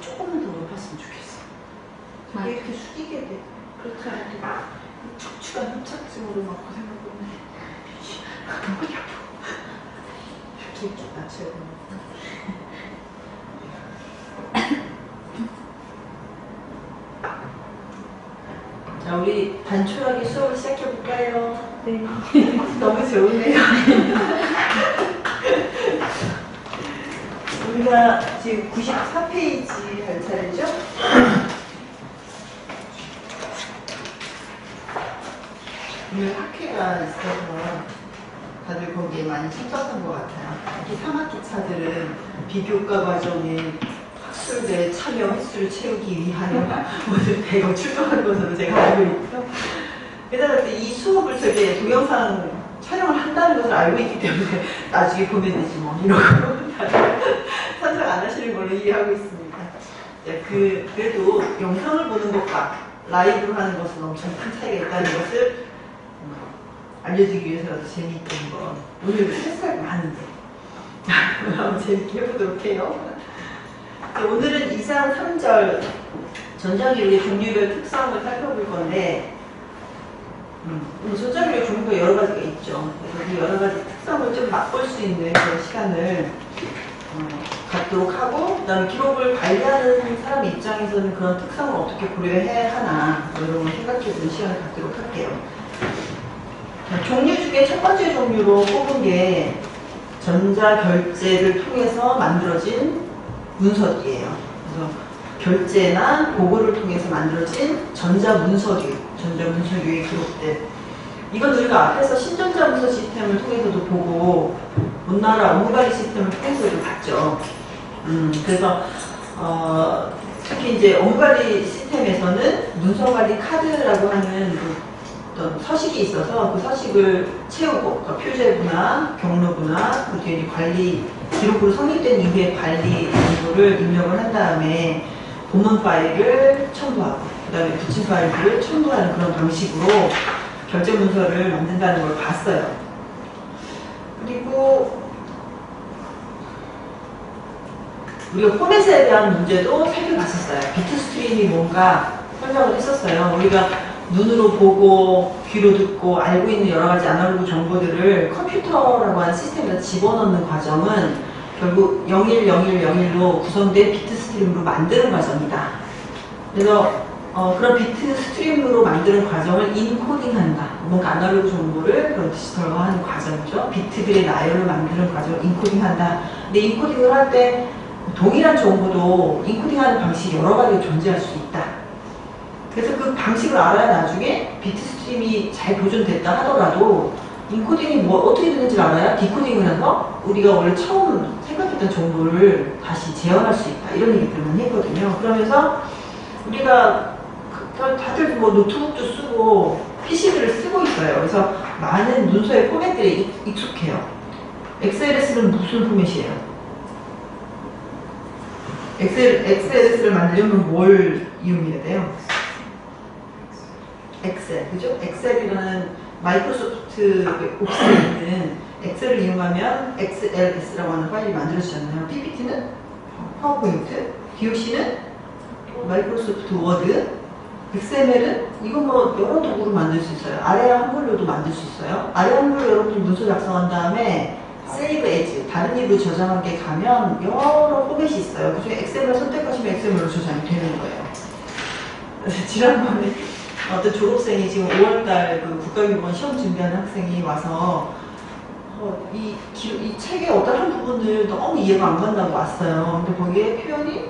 조금만 더 높았으면 좋겠어. 이렇게 숙이게 돼. 그렇지 않게 척추가 협착증으로 막 고생하고 있네. 머리 아파. 이렇게 낮춰야 자, 우리 단촐하게 수업을 시작해볼까요? 네. 너무 좋으네요. 우리가 지금 94페이지 할 차례죠? 오늘 학회가 있어서 다들 거기에 많이 참석한 것 같아요. 특히 3학기차들은 비교과 과정에 학술대 참여 횟수를 채우기 위하여 오늘 대거 출동하는 것으로 제가 알고 있고요. 게다가 이 수업을 저게 동영상 촬영을 한다는 것을 알고 있기 때문에 나중에 보면 되지 뭐 이러고 참석 안 하시는 걸로 이해하고 있습니다. 그래도 영상을 보는 것과 라이브로 하는 것은 엄청 큰 차이가 있다는 것을 알려주기 위해서라도 재미있던 거. 오늘 할 많은데 한번 재밌게 해보도록 해요. 오늘은 2장 3절 전자기록의 종류별 특성을 살펴볼 건데 전자기록의 종류가 여러 가지가 있죠. 그래서 이 여러 가지 특성을 좀 맛볼 수 있는 그런 시간을 갖도록 하고, 그 다음에 기록을 관리하는 사람 입장에서는 그런 특성을 어떻게 고려해야 하나 이런 걸 생각해보는 시간을 갖도록 할게요. 종류 중에 첫 번째 종류로 뽑은 게 전자결제를 통해서 만들어진 문서들이에요. 그래서 결제나 보고를 통해서 만들어진 전자문서류의 기록들. 이건 우리가 앞에서 신전자문서 시스템을 통해서도 보고 문나라 업무관리 시스템을 통해서도 봤죠. 그래서 특히 이제 업무관리 시스템에서는 문서관리 카드라고 하는 어떤 서식이 있어서 그 서식을 채우고 표제부나 경로부나 그 뒤에 관리 기록으로 성립된 이후에 관리 정보를 입력을 한 다음에 본문 파일을 첨부하고 그 다음에 붙인 파일들을 첨부하는 그런 방식으로 결제 문서를 만든다는 걸 봤어요. 그리고 우리가 포맷에 대한 문제도 살펴봤었어요. 비트 스트림이 뭔가 설명을 했었어요. 우리가 눈으로 보고 귀로 듣고 알고 있는 여러 가지 아날로그 정보들을 컴퓨터라고 하는 시스템에다 집어넣는 과정은 결국 010101로 구성된 비트 스트림으로 만드는 과정이다. 그래서 그런 비트 스트림으로 만드는 과정을 인코딩한다. 뭔가 아날로그 정보를 그런 디지털화하는 과정이죠. 비트들의 나열을 만드는 과정을 인코딩한다. 근데 인코딩을 할 때 동일한 정보도 인코딩하는 방식이 여러 가지가 존재할 수 있다. 그래서 그 방식을 알아야 나중에 비트 스트림이 잘 보존됐다 하더라도 인코딩이 어떻게 되는지를 알아야 디코딩을 해서 우리가 원래 처음 생각했던 정보를 다시 재현할 수 있다. 이런 얘기들만 했거든요. 그러면서 우리가 다들 뭐 노트북도 쓰고 PC들을 쓰고 있어요. 그래서 많은 문서의 포맷들에 익숙해요. XLS는 무슨 포맷이에요? XLS를 만들려면 뭘 이용해야 돼요? 엑셀, 그죠? 엑셀이라는 마이크로소프트 옵스에 있는 엑셀을 이용하면 XLS라고 하는 파일이 만들어지잖아요. PPT는 파워포인트, DOC는 마이크로소프트 워드, XML은 이건 뭐 여러 도구로 만들 수 있어요. 아래아 한글로도 만들 수 있어요. 아래아 한글로 여러분들 문서 작성한 다음에 Save As, 다른 입으로 저장하게 가면 여러 포맷이 있어요. 그중에 XML 선택하시면 XML로 저장이 되는 거예요. 지난번에 어떤 졸업생이 지금 5월달 그 국가교육원 시험 준비하는 학생이 와서 이 책의 어떤 한 부분을 너무 이해가 안 간다고 왔어요. 근데 거기에 표현이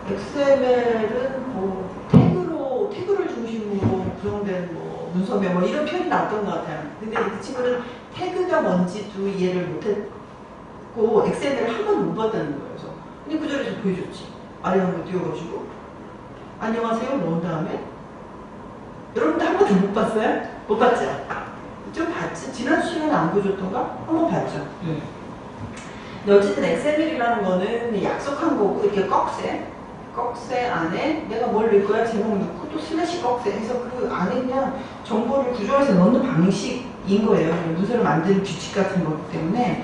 XML은 뭐 태그를 중심으로 구성된 뭐 문서명 뭐 이런 표현이 나왔던 것 같아요. 근데 그 친구는 태그가 뭔지도 이해를 못했고 XML을 한 번도 못 봤다는 거예요. 그래서 근데 그 자리에서 보여줬지. 아래 한번 띄워가지고 안녕하세요 넣은 다음에 여러분들 한 번도 못 봤어요? 못 봤죠? 좀 봤지? 지난 시간에 안 보여줬던가? 한 번 봤죠? 근데 어쨌든 XML이라는 거는 약속한 거고 이렇게 꺽쇠 꺽쇠 안에 내가 뭘 넣을 거야? 제목 넣고 또 슬래시 꺽쇠 해서 그 안에 그냥 정보를 구조해서 넣는 방식인 거예요. 문서를 만드는 규칙 같은 거기 때문에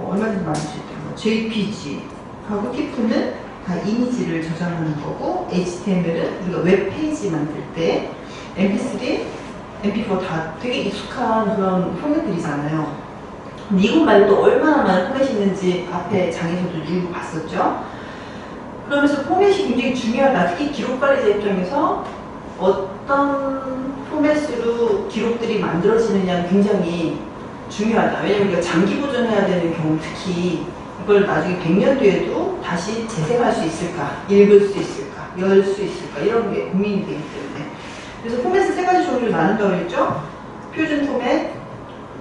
얼마든지 만들 수 있다. JPG하고 TIFF는 다 이미지를 저장하는 거고, HTML은 우리가 웹페이지 만들 때, MP3, MP4 다 되게 익숙한 그런 포맷들이잖아요. 이것 말고도 얼마나 많은 포맷이 있는지 앞에 장에서도 일부 봤었죠. 그러면서 포맷이 굉장히 중요하다. 특히 기록관리자 입장에서 어떤 포맷으로 기록들이 만들어지느냐는 굉장히 중요하다. 왜냐면 우리가 장기 보존해야 되는 경우, 특히 이걸 나중에 100년 뒤에도 다시 재생할 수 있을까, 읽을 수 있을까, 열 수 있을까, 이런 게 고민이 되기 때문에. 그래서 포맷을 세 가지 종류로 나눈다고 했죠. 표준 포맷,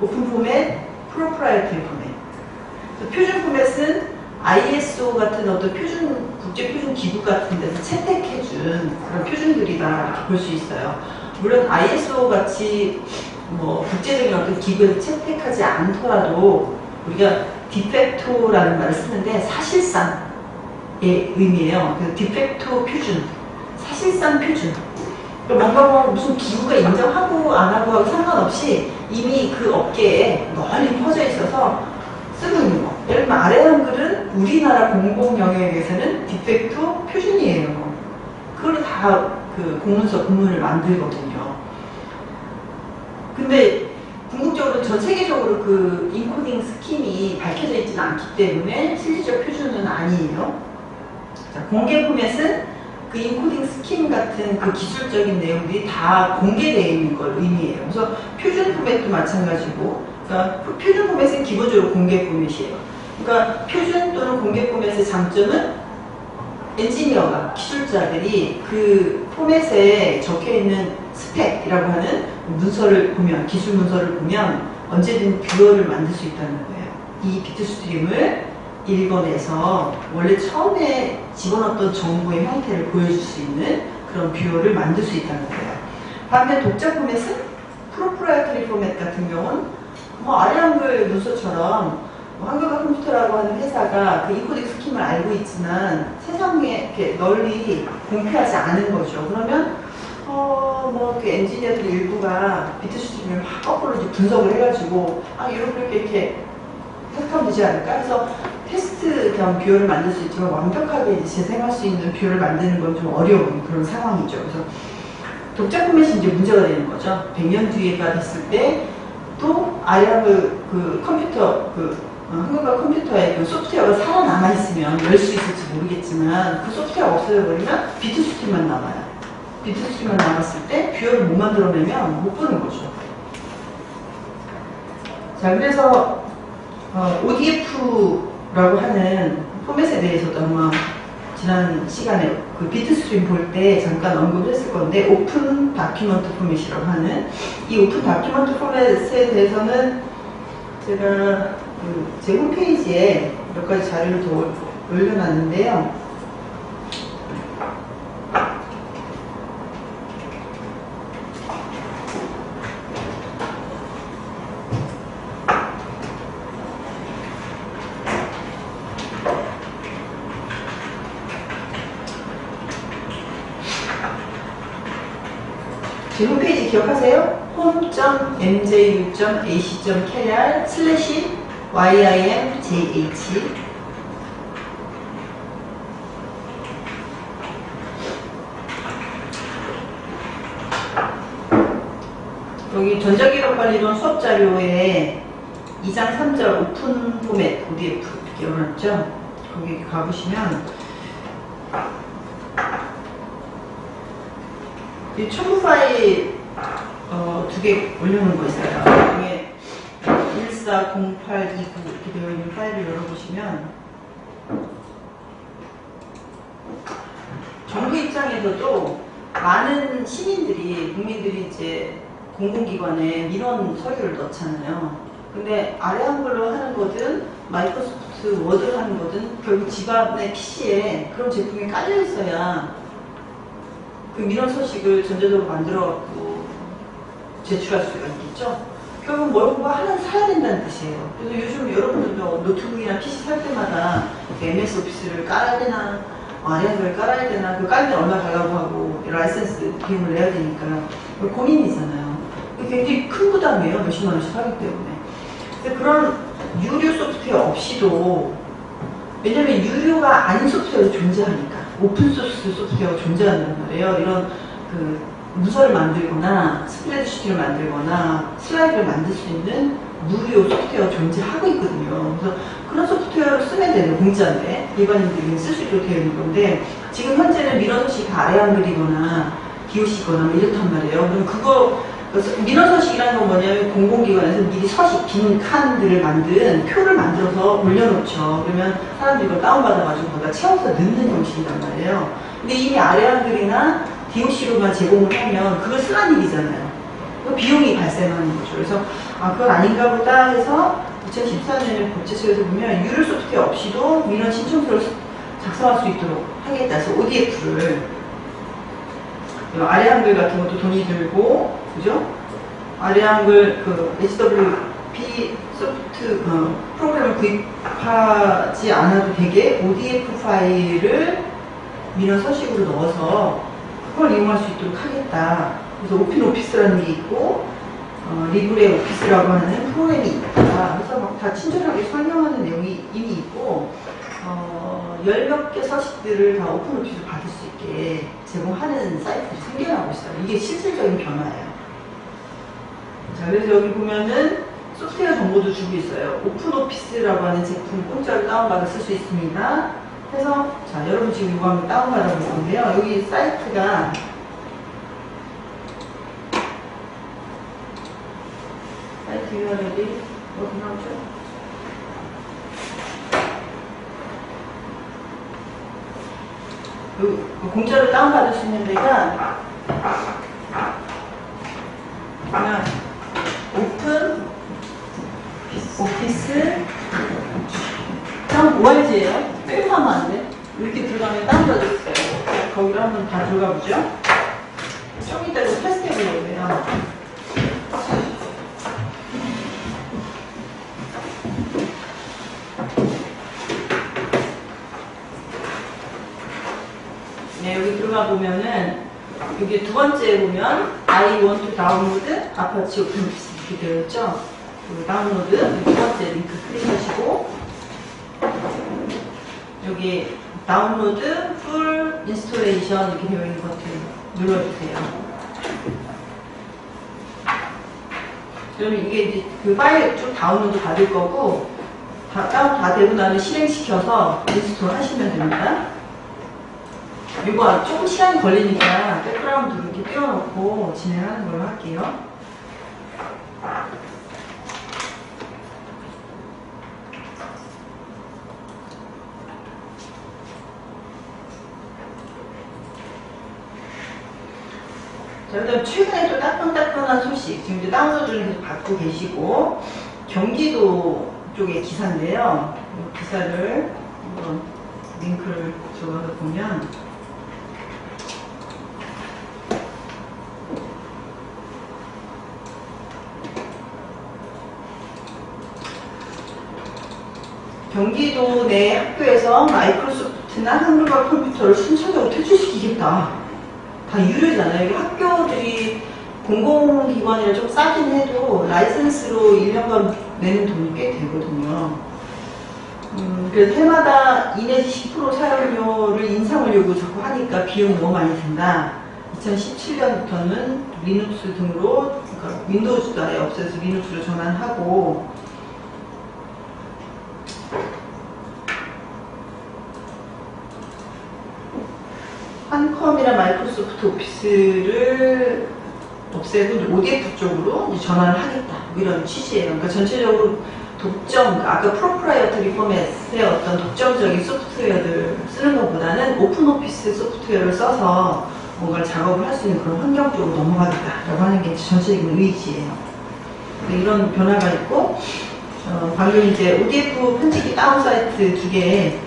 오픈 포맷, 프로프라이터리 포맷. 표준 포맷은 ISO 같은 어떤 표준, 국제표준 기구 같은 데서 채택해준 그런 표준들이다, 이렇게 볼 수 있어요. 물론 ISO 같이 뭐 국제적인 어떤 기구에서 채택하지 않더라도 우리가 디펙토라는 말을 쓰는데 사실상의 의미예요. 그 디펙토 표준, 사실상 표준. 뭔가 뭐 무슨 기구가 인정하고 안 하고 상관없이 이미 그 업계에 널리 퍼져 있어서 쓰고 있는 거. 예를 들면 아래 한글은 우리나라 공공 영역에서는 디펙토 표준이에요. 그걸 다 그 공문서 공문을 만들거든요. 근데 궁극적으로 전 세계적으로 그 인코딩 스킴이 밝혀져 있지는 않기 때문에 실질적 표준은 아니에요. 자, 공개 포맷은 그 인코딩 스킴 같은 그 기술적인 내용들이 다 공개되어 있는 걸 의미해요. 그래서 표준 포맷도 마찬가지고, 그러니까 표준 포맷은 기본적으로 공개 포맷이에요. 그러니까 표준 또는 공개 포맷의 장점은 엔지니어가, 기술자들이 그 포맷에 적혀있는 스펙이라고 하는 문서를 보면, 기술 문서를 보면 언제든 뷰어를 만들 수 있다는 거예요. 이 비트 스트림을 읽어내서 원래 처음에 집어넣었던 정보의 형태를 보여줄 수 있는 그런 뷰어를 만들 수 있다는 거예요. 반면 독자 포맷은 프로프라이터리 포맷 같은 경우는 뭐 아래 한글 문서처럼 한글과 컴퓨터라고 하는 회사가 그 인코딩 스킴을 알고 있지만 세상에 이렇게 널리 공표하지 않은 거죠. 그러면 뭐 그 엔지니어들 일부가 비트 스트림을 막 거꾸로 이제 분석을 해가지고 이렇게 해석하면 되지 않을까 해서 테스트 겸 뷰어를 만들 수 있지만 완벽하게 이제 재생할 수 있는 뷰어를 만드는 건 좀 어려운 그런 상황이죠. 그래서 독자 포맷이 이제 문제가 되는 거죠. 100년 뒤에가 됐을 때 또 아이하고 그 컴퓨터 한국과 컴퓨터에 그 소프트웨어가 살아남아 있으면 열 수 있을지 모르겠지만 그 소프트웨어가 없어져버리면 비트 스트림만 남아요. 비트 스트림만 남았을 때 뷰어를 못 만들어내면 못 보는 거죠. 자, 그래서 ODF라고 하는 포맷에 대해서도 아마 지난 시간에 그 비트 스트림 볼 때 잠깐 언급을 했을 건데, 오픈 다큐먼트 포맷이라고 하는 이 오픈 다큐먼트 포맷에 대해서는 제가 제 홈페이지에 몇 가지 자료를 더 올려놨는데요. 제 홈페이지 기억하세요? home.mju.ac.kr/yimjh. 여기 전자기록관리론 수업자료에 2장 3절 오픈 포맷 ODF 이렇게 열어놨죠? 거기 가보시면 이 첨부 파일 두 개 올려놓은 거 있어요. 중에 140829 이렇게 되어 있는 파일을 열어보시면 정부 입장에서도 많은 시민들이, 국민들이 이제 공공기관에 민원 서류를 넣잖아요. 근데 아래 한글로 하는 거든 마이크로소프트 워드로 하는 거든 결국 집안의 PC에 그런 제품이 깔려 있어야 그 민원 서식을 전자적으로 만들어갖고 제출할 수가 있겠죠. 결국 뭔가 하나 사야 된다는 뜻이에요. 그래서 요즘 여러분들도 노트북이나 PC 살 때마다 MS 오피스를 깔아야 되나, 아래한글 깔아야 되나, 그 깔면 얼마 달라고 하고 라이센스 비용을 내야 되니까 고민이잖아요. 굉장히 큰 부담이에요. 몇십만 원씩 하기 때문에. 근데 그런 유료 소프트웨어 없이도, 왜냐면 유료가 아닌 소프트웨어가 존재하니까, 오픈소스 소프트웨어가 존재한단 말이에요. 이런 그 문서를 만들거나 스프레드시트를 만들거나 슬라이드를 만들 수 있는 무료 소프트웨어가 존재하고 있거든요. 그래서 그런 소프트웨어를 쓰면 되는, 공짜인데 일반인들이 쓸 수 있도록 되어 있는 건데, 지금 현재는 민원서식이 아래 한글이거나 DOC거나 뭐 이렇단 말이에요. 그럼 그거, 민원서식이라는 건 뭐냐면 공공기관에서 미리 서식, 빈 칸들을 만든 표를 만들어서 올려놓죠. 그러면 사람들이 이걸 다운받아가지고 거기다 채워서 넣는 형식이란 말이에요. 근데 이미 아래 한글이나 DOC로만 제공을 하면 그걸 쓰란 일이잖아요. 그 비용이 발생하는 거죠. 그래서 그건 아닌가 보다 해서 2014년에 법제처에서 보면 유료 소프트웨어 없이도 민원 신청서를 작성할 수 있도록 하겠다 해서 ODF를, 아래 한글 같은 것도 돈이 들고, 그죠? 아래 한글 그 HWP 소프트 프로그램을 구입하지 않아도 되게 ODF 파일을 민원 서식으로 넣어서 그걸 이용할 수 있도록 하겠다. 그래서 오픈 오피스라는 게 있고, 리브레 오피스라고 하는 프로그램이 있다. 그래서 막 다 친절하게 설명하는 내용이 이미 있고, 10몇 개 서식들을 다 오픈 오피스로 받을 수 있게 제공하는 사이트들이 생겨나고 있어요. 이게 실질적인 변화예요. 자, 그래서 여기 보면은 소프트웨어 정보도 주고 있어요. 오픈 오피스라고 하는 제품 공짜로 다운받아 쓸 수 있습니다. 해서, 자, 여러분 지금 이거 한번 다운받아 볼 건데요. 여기 사이트가 사이트 URL이 어디 나오죠? 공짜로 다운받을 수 있는 데가 그냥 오픈 오피스 다운 ORG예요. 빼고 하면 안 돼. 이렇게 들어가면 다운받을 수 있어요. 거기로 한번 다 들어가 보죠. 좀 이따 이거 테스트 해보려고요. 네, 여기 들어가 보면은, 여기 두 번째 보면, I want to download 아파치 오픈오피스 이렇게 되어 있죠? 여기 다운로드, 두 번째 링크 클릭하시고, 여기 다운로드, 풀 인스톨레이션 이렇게 되어 있는 버튼 눌러주세요. 그러면 이게 이제 그 파일 쭉 다운로드 받을 거고, 다운 다 되고 나면 실행시켜서 인스톨 하시면 됩니다. 이거 조금 시간이 걸리니까 백그라운드 이렇게 띄워놓고 진행하는 걸로 할게요. 자, 그다음 최근에 또 따끈따끈한 소식, 지금 이제 다운로드를 계속 받고 계시고, 경기도 쪽의 기사인데요. 이 기사를 한번 링크를 적어서 보면, 경기도 내 학교에서 마이크로소프트나 한글과 컴퓨터를 순차적으로 퇴출시키겠다. 다 유료잖아요. 이게 학교들이 공공기관이라 좀 싸긴 해도 라이센스로 1년간 내는 돈이 꽤 되거든요. 그래서 해마다 2 내지 10% 사용료를 인상을 요구 자꾸 하니까 비용이 너무 많이 든다. 2017년부터는 리눅스 등으로, 그러니까 윈도우즈도 아예 없애서 리눅스로 전환하고, 한컴이나 마이크로소프트 오피스를 없애고 ODF 쪽으로 이제 전환을 하겠다. 이런 취지예요. 그러니까 전체적으로 독점, 그러니까 아까 프로프라이어터리 포맷의 어떤 독점적인 소프트웨어를 쓰는 것보다는 오픈 오피스 소프트웨어를 써서 뭔가를 작업을 할 수 있는 그런 환경 쪽으로 넘어가겠다라고 하는 게 전체적인 의지예요. 이런 변화가 있고, 방금 이제 ODF 편집기 다운 사이트 두 개에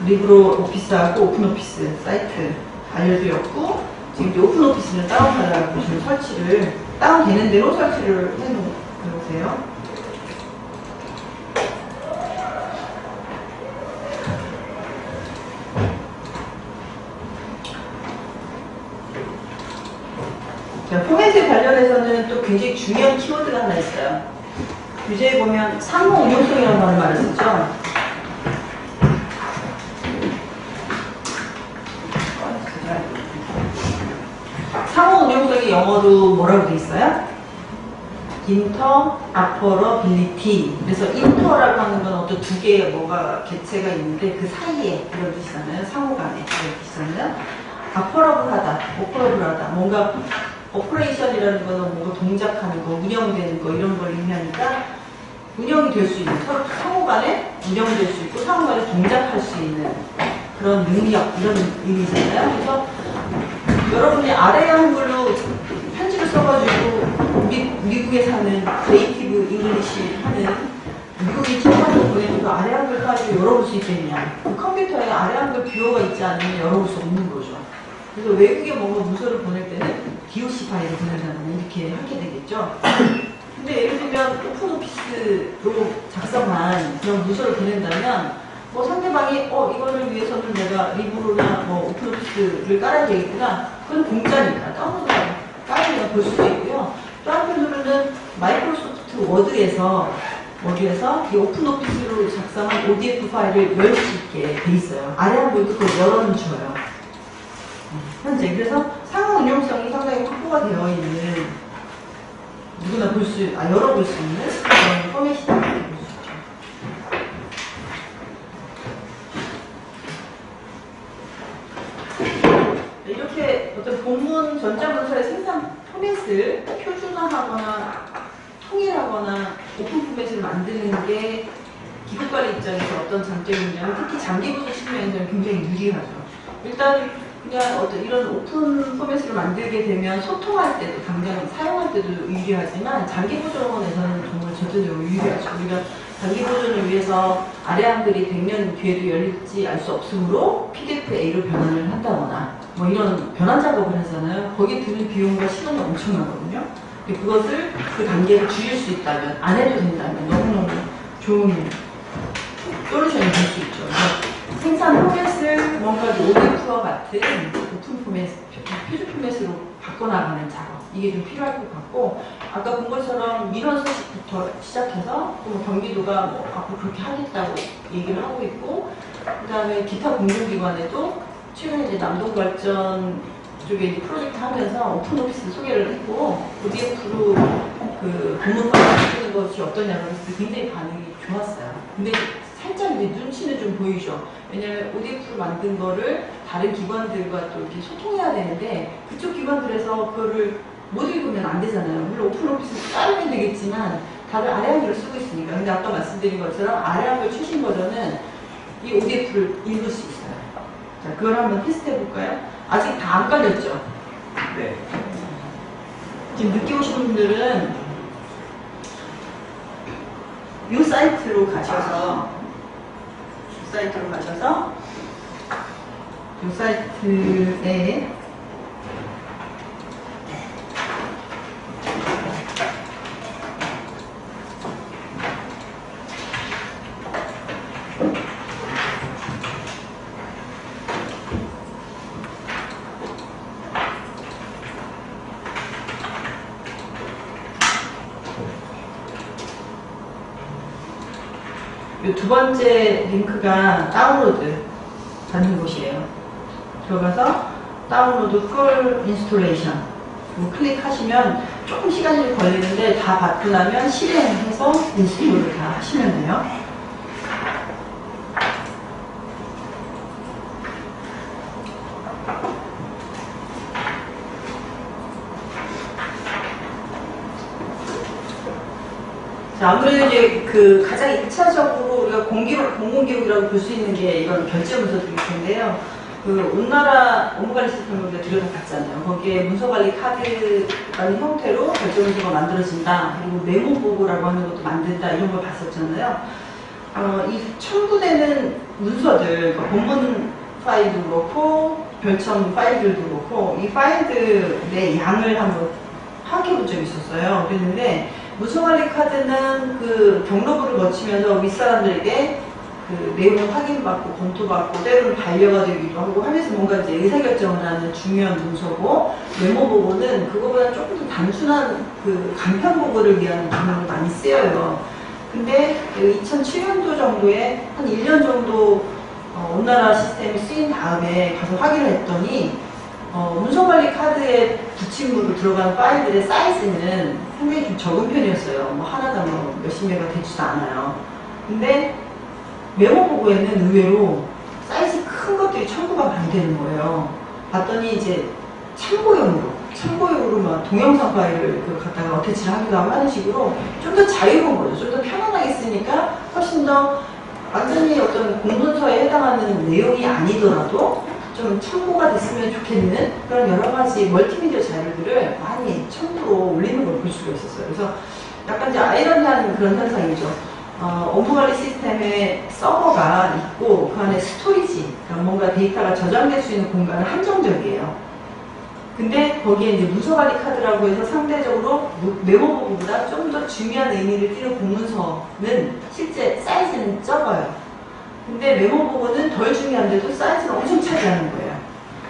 리브로 오피스하고 오픈 오피스 사이트 알려드렸고, 지금 이제 오픈 오피스는 다운받아서 지금 설치를, 다운되는 대로 설치를 해놓으세요. 자, 포맷에 관련해서는 또 굉장히 중요한 키워드가 하나 있어요. 규제에 보면 상호 운용성이라는 말을 쓰죠. 상호 운용성이 영어로 뭐라고 돼 있어요? 인터어퍼러빌리티. 그래서 인터라고 하는 건 어떤 두 개의 뭐가 개체가 있는데 그 사이에 이런 뜻이잖아요. 상호간에 이런 뜻이잖아요. 아퍼러블하다, 오퍼러블하다. 뭔가 오퍼레이션이라는 거는 뭔가 동작하는 거, 운영되는 거 이런 걸 의미하니까 운영이 될 수 있는, 서로 상호간에 운영이 될 수 있고 상호간에 동작할 수 있는 그런 능력 이런 의미잖아요. 그래서 여러분이 아래 한글로 편지를 써가지고 미국에 사는 네이티브 잉글리시 하는 미국인 친구한테 보내면 그 아래 한글까지 열어볼 수 있겠냐. 그 컴퓨터에 아래 한글 뷰어가 있지 않으면 열어볼 수 없는 거죠. 그래서 외국에 뭔가 문서를 보낼 때는 DOC 파일을 보낸다면 이렇게 하게 되겠죠. 근데 예를 들면 오픈 오피스로 작성한 그런 문서를 보낸다면 뭐 상대방이 이거를 위해서는 내가 리브로나 뭐 오픈 오피스를 깔아야 되겠구나. 그건 공짜니까 다운로드 깔으면 볼 수도 있고요. 또 한편으로는 마이크로소프트 워드에서 이 오픈 오피스로 작성한 ODF 파일을 열 수 있게 돼 있어요. 아래 한번 그걸 열어는 줘요. 현재 그래서 상호 운용성이 상당히 확보가 되어 있는 누구나 열어볼 수 있는 그런 포맷이다 이렇게 볼 수 있죠. 이렇게 어떤 본문 전자문서의 생산 포맷을 표준화하거나 통일하거나 오픈 포맷을 만드는 게 기록관리 입장에서 어떤 장점이 있냐면 특히 장기보조 측면에서는 굉장히 유리하죠. 일단 그냥 이런 오픈 포맷으로 만들게 되면 소통할 때도 당장 사용할 때도 유리하지만 장기 보존에서는 정말 절대적으로 유리하죠. 우리가 장기 보존을 위해서 아래 한글이 100년 뒤에도 열릴지 알 수 없으므로 PDF-A로 변환을 한다거나 뭐 이런 변환 작업을 하잖아요. 거기에 드는 비용과 시간이 엄청나거든요. 그것을 그 단계를 줄일 수 있다면 안 해도 된다면 너무너무 좋은 솔루션이 될 수 있죠. 생산 포맷을 뭔가 ODF와 같은 오픈 포맷, 표준 포맷으로 바꿔나가는 작업 이게 좀 필요할 것 같고 아까 본 것처럼 민원 소식부터 시작해서 또 경기도가 뭐 앞으로 그렇게 하겠다고 얘기를 하고 있고 그 다음에 기타 공공기관에도 최근에 이제 남동발전 쪽에 이제 프로젝트 하면서 오픈 오피스 소개를 했고 ODF로 그 본문 파일을 쓰는 것이 어떠냐고 했을 때 굉장히 반응이 좋았어요. 근데 살짝 이제 눈치는 좀 보이죠. 왜냐면 ODF로 만든 거를 다른 기관들과 또 이렇게 소통해야 되는데 그쪽 기관들에서 그거를 못 읽으면 안 되잖아요. 물론 오픈 오피스 따르면 되겠지만 다들 아래 한글을 쓰고 있으니까. 근데 아까 말씀드린 것처럼 아래 한글 최신 버전은 이 ODF를 읽을 수 있어요. 자, 그걸 한번 테스트 해볼까요? 아직 다 안 깔렸죠? 네. 지금 늦게 오신 분들은 이 사이트로 가셔서 이 사이트에 이 두 번째 링크가 다운로드 받는 곳이에요. 들어가서 다운로드 풀 인스톨레이션 클릭하시면 조금 시간이 걸리는데 다 받고 나면 실행해서 인스톨을 다 하시면 돼요. 자, 아무래도 이제 그 가장 1차적으로 우리가 공공기록이라고 볼 수 있는 게 이건 결제문서들일 텐데요. 그 온나라 업무관리 시스템을 우리가 들여다봤잖아요. 거기에 문서관리 카드라는 형태로 결제문서가 만들어진다. 그리고 메모보고라고 하는 것도 만든다. 이런 걸 봤었잖아요. 이 첨부되는 문서들, 그러니까 본문 파일도 그렇고 별첨 파일들도 그렇고 이 파일들의 양을 한번 파악해 본 적이 있었어요. 그랬는데 문서관리 카드는 그 경로부를 거치면서 윗사람들에게 그 내용을 확인받고 검토받고 때로는 반려가 되기도 하고 하면서 뭔가 이제 의사결정을 하는 중요한 문서고 메모보고는 그거보다 조금 단순한 그 간편 보고를 위한 기능으로 많이 쓰여요. 근데 2007년도 정도에 한 1년 정도 온나라 시스템이 쓰인 다음에 가서 확인을 했더니 문서관리 카드에 부침으로 들어간 파일들의 사이즈는 상당히 좀 적은 편이었어요. 뭐 하나가 뭐 몇십 메가 되지도 않아요. 근데 메모 보고에는 의외로 사이즈 큰 것들이 첨부가 많이 되는 거예요. 봤더니 이제 참고용으로 막 동영상 파일을 갖다가 어태치를 하기도 하고 하는 식으로 좀 더 자유로운 거죠. 좀 더 편안하게 쓰니까 훨씬 더 완전히 어떤 공문서에 해당하는 내용이 아니더라도 좀 참고가 됐으면 좋겠는 그런 여러 가지 멀티미디어 자료들을 많이 첨부로 올리는 걸 볼 수가 있었어요. 그래서 약간 이제 아이러니한 그런 현상이죠. 업무관리 시스템에 서버가 있고 그 안에 스토리지, 그러니까 뭔가 데이터가 저장될 수 있는 공간은 한정적이에요. 근데 거기에 이제 문서관리 카드라고 해서 상대적으로 메모보고보다 좀 더 중요한 의미를 띠는 공문서는 실제 사이즈는 적어요. 근데 메모보고는 덜 중요한데도 사이즈가 엄청 차지하는 거예요.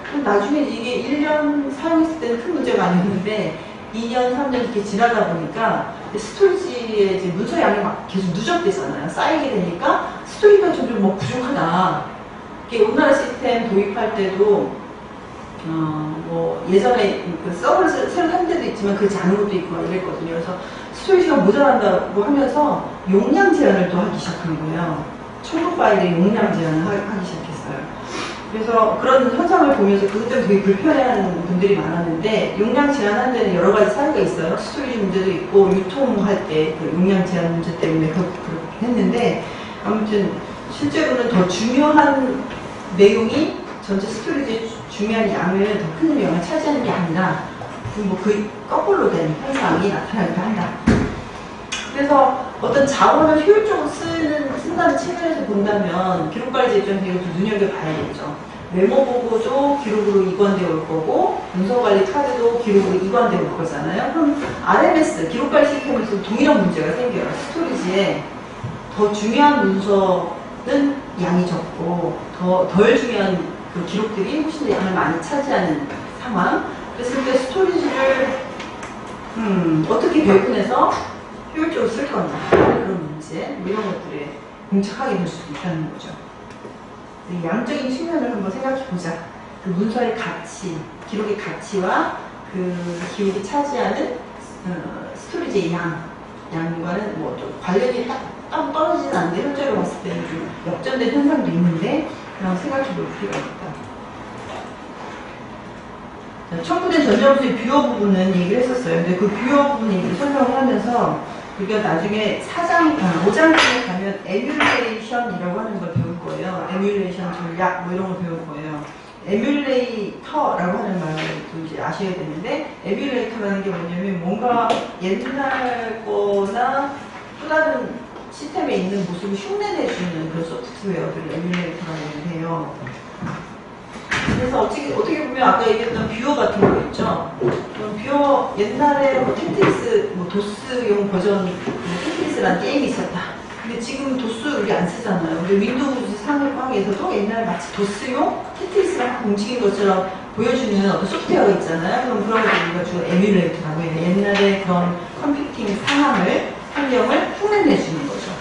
그럼 나중에 이게 1년 사용했을 때는 큰 문제가 아니었는데 2년, 3년 이렇게 지나다 보니까 스토리지에 이제 문서 양이 막 계속 누적되잖아요. 쌓이게 되니까 스토리가 점점 뭐 부족하다. 이게 온나라 시스템 도입할 때도 뭐 예전에 그 서버를 새로 산 데도 있지만 그 작은 것도 있고 막 이랬거든요. 그래서 스토리지가 모자란다고 하면서 용량 제한을 또 하기 시작한 거예요. 첨부 파일의 용량 제한을 하기 시작했어요. 그래서 그런 현상을 보면서 그것 때문에 되게 불편해하는 분들이 많았는데 용량 제한하는 데는 여러 가지 사유가 있어요. 스토리지 문제도 있고 유통할 때 그 용량 제한 문제 때문에 그렇게 했는데 아무튼 실제로는 더 중요한 내용이 전체 스토리지의 중요한 양을 더 큰 영향을 차지하는 게 아니라 그 거꾸로 된 현상이 나타나기도 한다. 그래서 어떤 자원을 효율적으로 쓴다는 측면에서 본다면 기록관리자 입장에서 이것도 눈여겨봐야겠죠. 메모 보고도 기록으로 이관되어 올 거고 문서관리 카드도 기록으로 이관되어 올 거잖아요. 그럼 RMS, 기록관리 시스템에서 동일한 문제가 생겨요. 스토리지에 더 중요한 문서는 양이 적고 덜 중요한 그 기록들이 훨씬 더 양을 많이 차지하는 상황. 그랬을 때 스토리지를 어떻게 배분해서 효율적으로 쓸 건가 그런 문제 이런 것들에 봉착하게 될 수도 있다는 거죠. 양적인 측면을 한번 생각해 보자. 그 문서의 가치, 기록의 가치와 그 기록이 차지하는 스토리지의 양과는 뭐 좀 관련이 딱 떨어지진 않는데 현재로 봤을 때는 좀 역전된 현상도 있는데 그냥 생각해 볼 필요가 있다. 첨부된 전자문서의 뷰어 부분은 얘기를 했었어요. 근데 그 뷰어 부분 얘기를 설명을 하면서 우리가 나중에 5장 쪽에 가면 에뮬레이션이라고 하는 걸 배울 거예요. 에뮬레이션 전략 뭐 이런 걸 배울 거예요. 에뮬레이터라고 하는 말을 이제 아셔야 되는데 에뮬레이터라는 게 뭐냐면 뭔가 옛날 거나 또 다른 시스템에 있는 모습을 흉내내주는 그런 소프트웨어들을 에뮬레이터라고 해요. 그래서 어떻게 보면 아까 얘기했던 뷰어 같은 거 있죠. 뷰어 옛날에 뭐 테트리스, 뭐 도스용 버전 테트리스라는 게임이 있었다. 근데 지금 도스 우리 안 쓰잖아요. 근데 윈도우즈 상업방에서도 옛날에 마치 도스용 테트리스가 막 움직인 것처럼 보여주는 어떤 소프트웨어가 있잖아요. 그럼 그런 걸 우리가 주로 에뮬레이터라고 해요. 옛날에 그런 컴퓨팅 상황을 환경을 흉내내주는 거죠.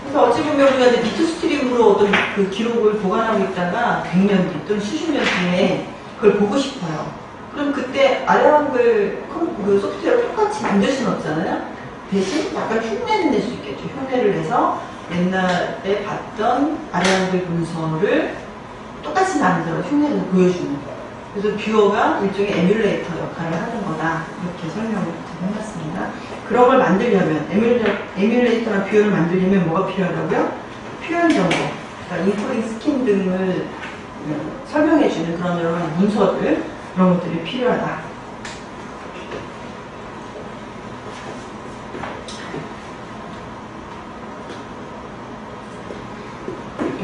그래서 어찌 보면 우리가 이제 비트 스트림으로 어떤 그 기록을 보관하고 있다가 100년 뒤 또는 수십 년 뒤에 그걸 보고 싶어요. 그럼 그때 아래 한글 그 소프트웨어를 똑같이 만들 수는 없잖아요. 대신 약간 흉내를 낼 수 있겠죠. 흉내를 내서 옛날에 봤던 아래 한글 문서를 똑같이 만들어 흉내를 보여주는 거예요. 그래서 뷰어가 일종의 에뮬레이터 역할을 하는 거다. 이렇게 설명을 해봤습니다. 그런 걸 만들려면 에뮬레이터나 뷰어를 만들려면 뭐가 필요하다고요? 표현 정보, 그러니까 인코딩 스킨 등을 설명해주는 그런 여러 가지 문서들 그런 것들이 필요하다.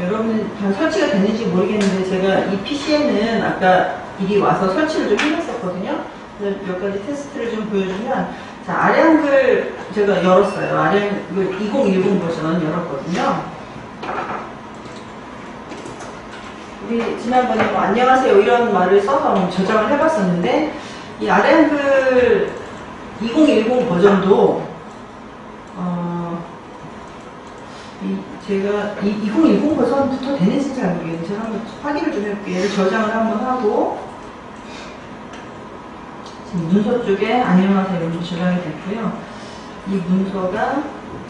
여러분 다 설치가 됐는지 모르겠는데 제가 이 PC에는 아까 미리 와서 설치를 좀 해놨었거든요. 그래서 몇 가지 테스트를 좀 보여주면 자, 아래 한글 제가 열었어요. 아래 한글 2010 버전 열었거든요. 우리 지난번에 뭐 안녕하세요 이런 말을 써서 저장을 해봤었는데 이 아래 한글 2010 버전도 제가 2010 버전부터 되는지 잘 모르겠는데 제가 한번 확인을 좀 해볼게요. 얘를 저장을 한번 하고 지금 문서 쪽에 안녕하세요 이렇게 저장이 됐고요. 이 문서가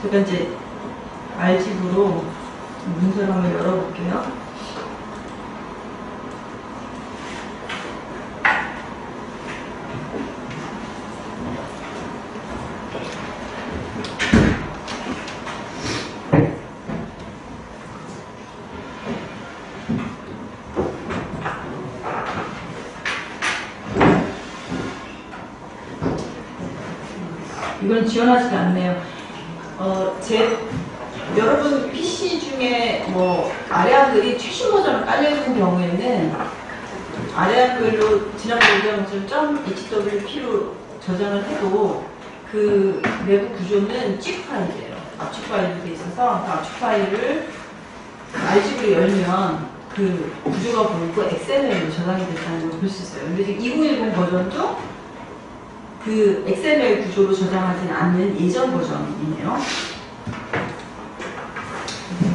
제가 이제 알집으로 문서를 한번 열어볼게요. 이건 지원하지가 않네요. 여러분 PC 중에 뭐 아래 한글이 최신 버전을 깔려있는 경우에는 아래 한글로 지난번에 .hwp로 저장을 해도 그 내부 구조는 zip 파일이에요. 압축 파일로 돼 있어서 그 압축 파일을 RGB로 열면 그 구조가 보이고 XML로 저장이 됐다는 걸 볼 수 있어요. 근데 지금 2010 버전도 그 XML 구조로 저장하지는 않는 예전 버전이네요.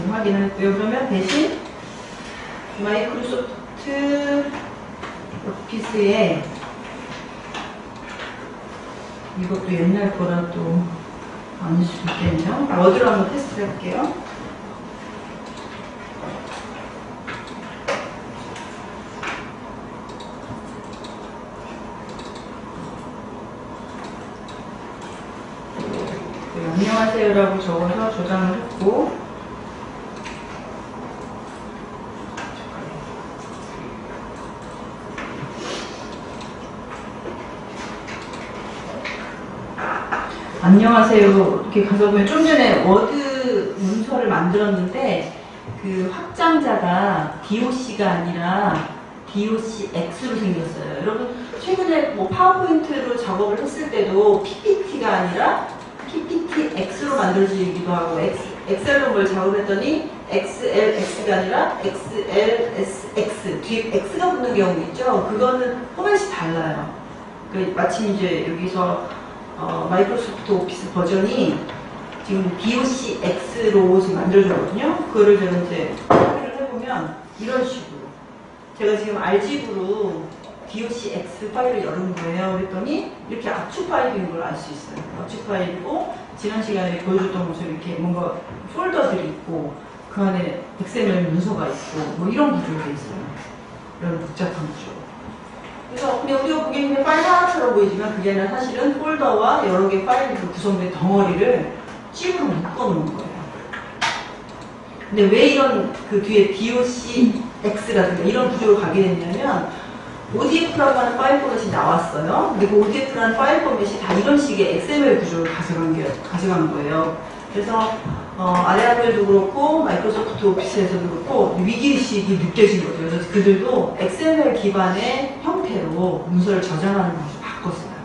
확인했고요. 그러면 대신 마이크로소프트 오피스에 이것도 옛날 거라 또 아닐 수도 있겠네요. 워드로 한번 테스트 해볼게요. 안녕하세요라고 적어서 저장을 했고 안녕하세요 이렇게 가서 보면 좀 전에 워드 문서를 만들었는데 그 확장자가 DOC가 아니라 DOCX로 생겼어요. 여러분 최근에 뭐 파워포인트로 작업을 했을 때도 PPT가 아니라 PPTX로 만들어지기도 하고 엑셀로 뭘 작업했더니 XLX가 아니라 XLSX 뒤에 X가 붙는 경우 있죠. 그거는 포맷이 달라요. 그 마침 이제 여기서 마이크로소프트 오피스 버전이 지금 DOCX로 지금 만들어졌거든요. 그거를 제가 이제 확인을 해보면 이런 식으로 제가 지금 RGB로 DOCX 파일을 열은 거예요. 그랬더니 이렇게 압축 파일인 걸 알 수 있어요. 압축 파일이고 지난 시간에 보여줬던 것처럼 이렇게 뭔가 폴더들이 있고 그 안에 XML 문서가 있고 뭐 이런 구조로 돼 있어요. 이런 복잡한 구조. 그래서 그냥 우리가 보기에는 그냥 파일 하나처럼 보이지만 그게 아니라 사실은 폴더와 여러 개의 파일이 구성된 덩어리를 칩으로 묶어놓은 거예요. 근데 왜 이런 그 뒤에 DOCX라든가 이런 구조로 가게 됐냐면 ODF라고 하는 파일 포맷이 나왔어요. 근데 그 ODF라는 파일 포맷이 다 이런 식의 XML 구조를 가져간 거예요. 그래서 아래 한글도 그렇고 마이크로소프트 오피스에서도 그렇고 위기의식이 느껴진 거죠. 그래서 그들도 XML 기반의 형태로 문서를 저장하는 것을 바꿨어요.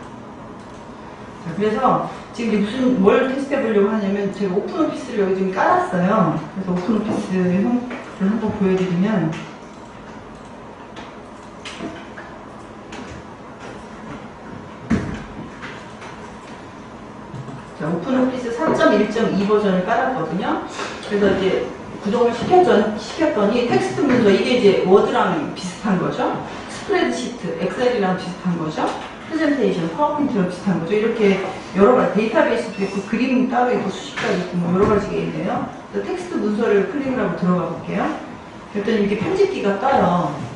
자, 그래서 지금 뭘 테스트 해보려고 하냐면 제가 오픈 오피스를 여기 지금 깔았어요. 그래서 오픈 오피스의 형태를 한번 보여드리면 오픈 오피스 4.1.2 버전을 깔았거든요. 그래서 이제 구동을 시켰더니 텍스트 문서, 이게 이제 워드랑 비슷한 거죠. 스프레드시트, 엑셀이랑 비슷한 거죠. 프레젠테이션, 파워포인트랑 비슷한 거죠. 이렇게 여러 가지 데이터베이스도 있고 그림 따로 있고 수식까지 있고 뭐 여러 가지가 있네요. 그래서 텍스트 문서를 클릭을 하고 들어가 볼게요. 그랬더니 이렇게 편집기가 떠요.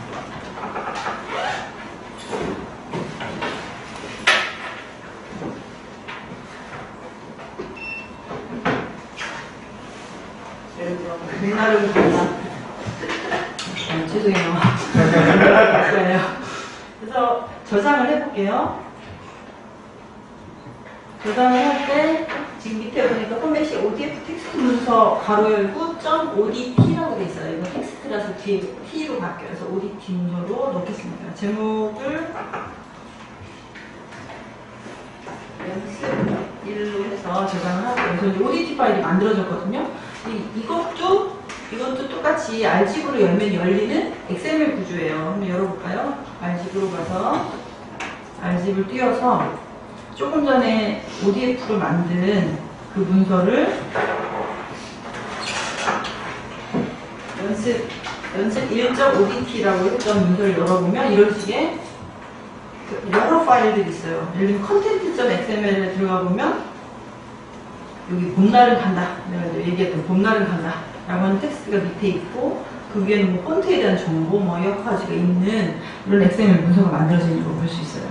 맥나르고 간다. 죄송해요. 그래서 저장을 해볼게요. 저장을 할 때 지금 밑에 보니까 포맷이 ODF 텍스트 문서 가로 열고 .odt라고 돼 있어요. 이거 텍스트라서 뒤에 t로 바뀌어요. 그래서 odt 문서로 넣겠습니다. 제목을 연습 1로 해서 저장을 하고 그래서 odt 파일이 만들어졌거든요. 이것도 똑같이 RGB로 열면 열리는 XML 구조예요. 한번 열어볼까요? RGB로 가서 RGB를 띄워서 조금 전에 ODF로 만든 그 문서를 연습 1.5DT라고 했던 문서를 열어보면 이런 식의 여러 파일들이 있어요. 예를 들면 content.xml에 들어가 보면 여기 봄날은 간다. 내가 이제 얘기했던 봄날은 간다. 라고 하는 텍스트가 밑에 있고 그 위에는 뭐 폰트에 대한 정보, 뭐 여러 가지가 있는 이런 XML 문서가 만들어진 걸 볼 수 있어요.